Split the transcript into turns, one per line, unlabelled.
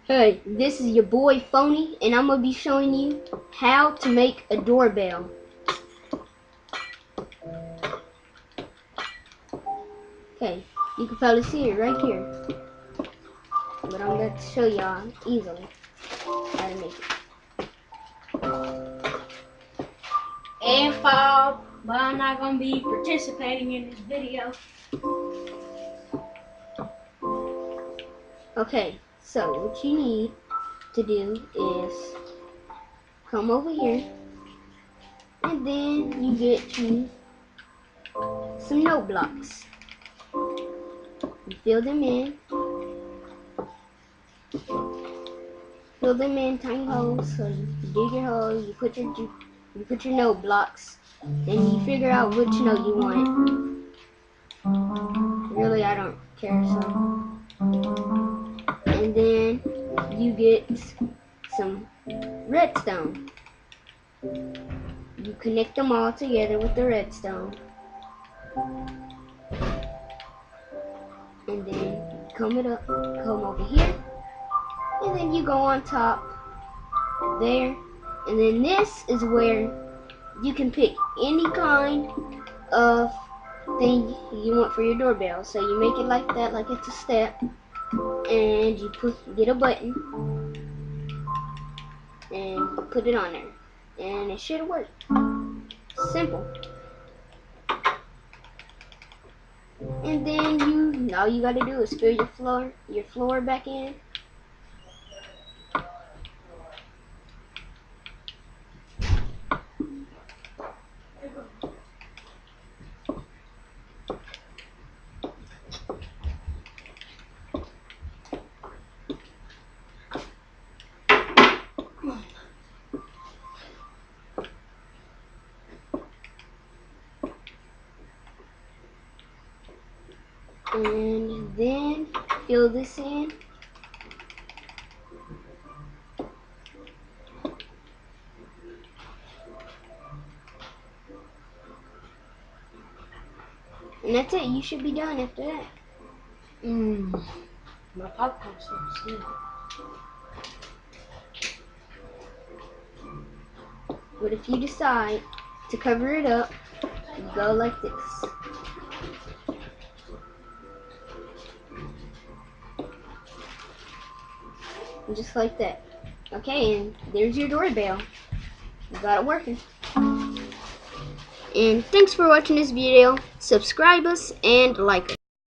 Hey, this is your boy Phoney, and I'm going to be showing you how to make a doorbell. Okay, you can probably see it right here, but I'm going to show y'all easily how to make it.
And Bob, but I'm not going to be participating in this video.
Okay, so what you need to do is come over here, and then you get you some note blocks. You fill them in tiny holes. So you dig your hole, you put your note blocks, and you figure out which note you want. Really, I don't care. And then you get some redstone. You connect them all together with the redstone, and then you come over here, and then you go on top there, and then this is where you can pick any kind of thing you want for your doorbell. So you make it like that, like it's a step, and you get a button and put it on there, and it should work. Simple. And then all you gotta do is fill your floor back in. And then fill this in. And that's it. You should be done after that.
My popcorn's so sweet.
But if you decide to cover it up, you go like this. And just like that. Okay, and there's your doorbell. You got it working. And thanks for watching this video. Subscribe us and like us.